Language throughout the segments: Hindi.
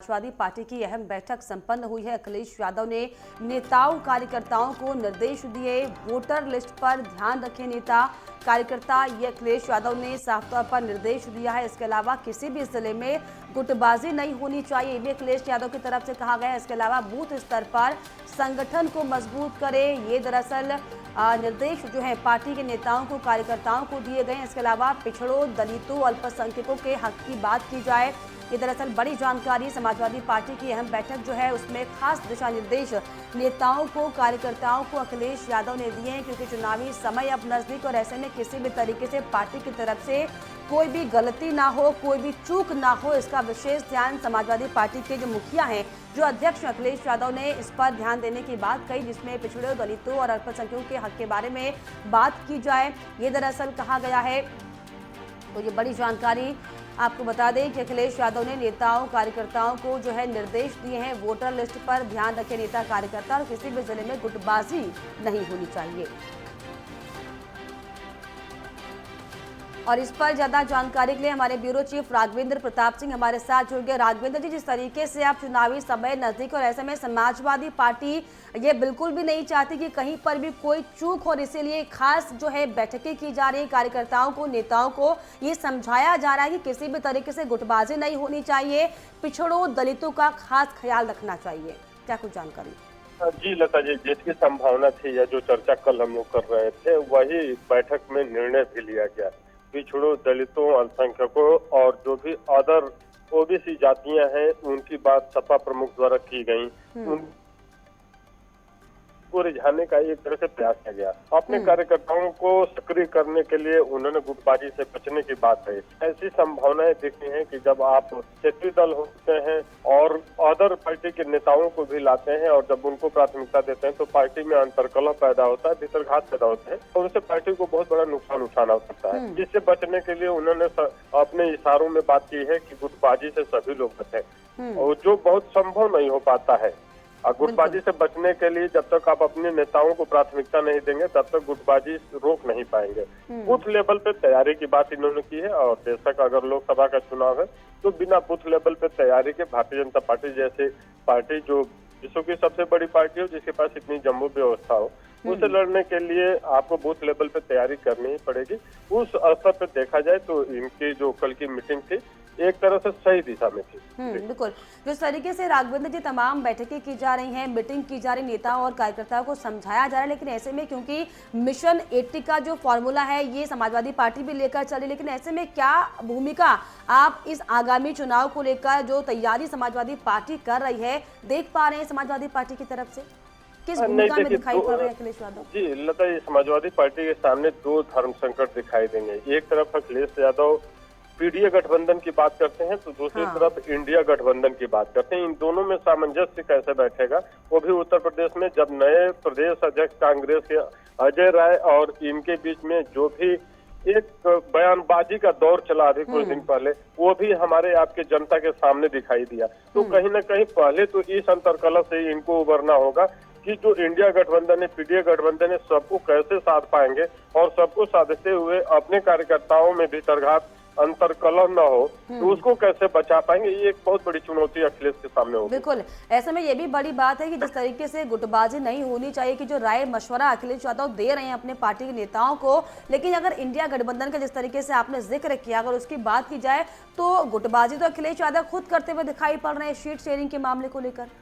समाजवादी पार्टी की अहम बैठक संपन्न हुई है। अखिलेश यादव ने नेताओं कार्यकर्ताओं को निर्देश दिए, वोटर लिस्ट पर ध्यान रखें नेता कार्यकर्ता। ये अखिलेश यादव ने साफ तौर पर निर्देश दिया है। इसके अलावा किसी भी जिले में गुटबाजी नहीं होनी चाहिए, ये भी अखिलेश यादव की तरफ से कहा गया है। इसके अलावा बूथ स्तर पर संगठन को मजबूत करें, ये दरअसल निर्देश जो है पार्टी के नेताओं को कार्यकर्ताओं को दिए गए हैं। इसके अलावा पिछड़ों, दलितों, अल्पसंख्यकों के हक की बात की जाए, ये दरअसल बड़ी जानकारी। समाजवादी पार्टी की अहम बैठक जो है उसमें खास दिशा निर्देश नेताओं को कार्यकर्ताओं को अखिलेश यादव ने दिए हैं, क्योंकि चुनावी समय अब नजदीक और ऐसे में किसी भी तरीके से पार्टी की तरफ से कोई भी गलती ना हो, कोई भी चूक ना हो, इसका विशेष ध्यान समाजवादी पार्टी के जो मुखिया हैं, जो अध्यक्ष अखिलेश यादव ने इस पर ध्यान देने की बात कही, जिसमें पिछड़े, दलितों और अल्पसंख्यकों के हक के बारे में बात की जाए, ये दरअसल कहा गया है। तो ये बड़ी जानकारी आपको बता दें कि अखिलेश यादव ने नेताओं कार्यकर्ताओं को जो है निर्देश दिए हैं, वोटर लिस्ट पर ध्यान रखें नेता कार्यकर्ता और किसी भी जिले में गुटबाजी नहीं होनी चाहिए। और इस पर ज्यादा जानकारी के लिए हमारे ब्यूरो चीफ राघवेंद्र प्रताप सिंह हमारे साथ जुड़ गए। राघवेंद्र जी, जिस तरीके से आप चुनावी समय नजदीक और ऐसे में समाजवादी पार्टी ये बिल्कुल भी नहीं चाहती कि कहीं पर भी कोई चूक हो, इसीलिए खास जो है बैठकें की जा रही है, कार्यकर्ताओं को, नेताओं को ये समझाया जा रहा है कि किसी भी तरीके से गुटबाजी नहीं होनी चाहिए, पिछड़ों, दलितों का खास ख्याल रखना चाहिए। क्या कुछ जानकारी? जी लता जी, जिसकी संभावना थी या जो चर्चा कल हम लोग कर रहे थे, वही बैठक में निर्णय भी लिया गया। पिछड़ों, दलितों, अल्पसंख्यकों और जो भी अदर ओबीसी जातियां हैं, उनकी बात सपा प्रमुख द्वारा की गई, उनको रिझाने का एक तरह से प्रयास किया गया। अपने कार्यकर्ताओं को सक्रिय करने के लिए उन्होंने गुटबाजी से बचने की बात कही। ऐसी संभावनाएं दिखती हैं कि जब आप क्षेत्रीय दल होते हैं और अदर पार्टी के नेताओं को भी लाते हैं और जब उनको प्राथमिकता देते हैं तो पार्टी में अंतर्कलह पैदा होता है, भीतरघात पैदा होते हैं और उससे पार्टी को बहुत बड़ा नुकसान उठाना पड़ता है। जिससे बचने के लिए उन्होंने अपने इशारों में बात की है कि गुटबाजी से सभी लोग बचें, और जो बहुत संभव नहीं हो पाता है। गुटबाजी से बचने के लिए जब तक आप अपने नेताओं को प्राथमिकता नहीं देंगे तब तक गुटबाजी रोक नहीं पाएंगे। बूथ लेवल पे तैयारी की बात इन्होंने की है, और बेशक अगर लोकसभा का चुनाव है तो बिना बूथ लेवल पे तैयारी के भारतीय जनता पार्टी जैसे पार्टी, जो विश्व की सबसे बड़ी पार्टी हो, जिसके पास इतनी जम्मू व्यवस्था हो, उसे लड़ने के लिए आपको बूथ लेवल पे तैयारी करनी ही पड़ेगी। उस स्तर पे देखा जाए तो इनकी जो कल की मीटिंग थी एक तरह से सही दिशा में थी। बिल्कुल, जिस तरीके से राघवेंद्र जी तमाम बैठकें की जा रही हैं, मीटिंग की जा रही, नेताओं और कार्यकर्ताओं को समझाया जा रहा है, लेकिन ऐसे में क्योंकि मिशन 80 का जो फॉर्मूला है ये समाजवादी पार्टी भी लेकर चली, लेकिन ऐसे में क्या भूमिका आप इस आगामी चुनाव को लेकर जो तैयारी समाजवादी पार्टी कर रही है देख पा रहे हैं समाजवादी पार्टी की तरफ से? किस भूमिका में दिखाई पड़ रहे हैं अखिलेश यादव? जी लता, ये समाजवादी पार्टी के सामने दो धर्म संकट दिखाई देंगे। एक तरफ अखिलेश यादव पीडीए गठबंधन की बात करते हैं तो दूसरी तरफ इंडिया गठबंधन की बात करते हैं। इन दोनों में सामंजस्य कैसे बैठेगा, वो भी उत्तर प्रदेश में जब नए प्रदेश अध्यक्ष कांग्रेस के अजय राय और इनके बीच में जो भी एक बयानबाजी का दौर चला अभी कुछ दिन पहले, वो भी हमारे आपके जनता के सामने दिखाई दिया। तो कहीं ना कहीं पहले तो इस अंतर्कलह से इनको उबरना होगा कि जो इंडिया गठबंधन है, पीडीए गठबंधन है, सबको कैसे साध पाएंगे और सबको साधते हुए अपने कार्यकर्ताओं में भीतरघात, अंतर्कलह न हो तो उसको कैसे बचा पाएंगे, ये एक बहुत बड़ी चुनौती अखिलेश के सामने होगी। बिल्कुल, ऐसे में ये भी बड़ी बात है कि जिस तरीके से गुटबाजी नहीं होनी चाहिए की जो राय मशवरा अखिलेश यादव दे रहे हैं अपने पार्टी के नेताओं को, लेकिन अगर इंडिया गठबंधन का जिस तरीके से आपने जिक्र किया, अगर उसकी बात की जाए तो गुटबाजी तो अखिलेश यादव खुद करते हुए दिखाई पड़ रहे हैं शीट शेयरिंग के मामले को लेकर।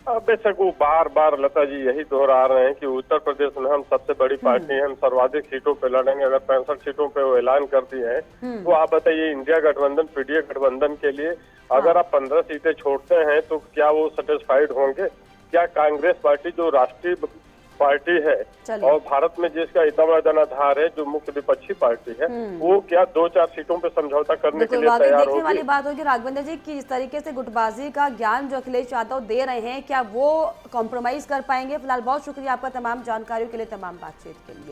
बेशक वो बार बार लता जी यही दोहरा रहे हैं कि उत्तर प्रदेश में हम सबसे बड़ी पार्टी हैं, हम सर्वाधिक सीटों पे लड़ेंगे। अगर 65 सीटों पे वो ऐलान कर दिए हैं तो आप बताइए, इंडिया गठबंधन, पीडीए गठबंधन के लिए अगर आप 15 सीटें छोड़ते हैं तो क्या वो सेटिस्फाइड होंगे? क्या कांग्रेस पार्टी जो राष्ट्रीय पार्टी है और भारत में जिसका इतना बड़ा जनाधार है, जो मुख्य विपक्षी पार्टी है, वो क्या 2-4 सीटों पे समझौता करने के लिए तैयार होगी? वाली बात होगी राघवेंद्र जी कि जिस तरीके से गुटबाजी का ज्ञान जो अखिलेश यादव दे रहे हैं, क्या वो कॉम्प्रोमाइज कर पाएंगे? फिलहाल बहुत शुक्रिया आपका तमाम जानकारियों के लिए, तमाम बातचीत के लिए।